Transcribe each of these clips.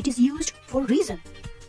It is used for reason.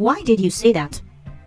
Why did you say that?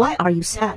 Why are you sad?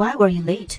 Why were you late?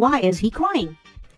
Why is he crying?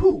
who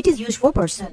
It is used for person.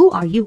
Who are you?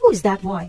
Who is that boy?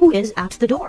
Who is at the door?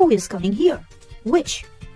Who is coming here? Which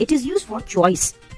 It is used for choice.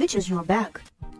Which is your bag?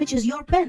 Which is your pen?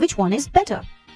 Which one is better?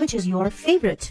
Which is your favorite?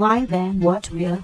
why, when, what, where,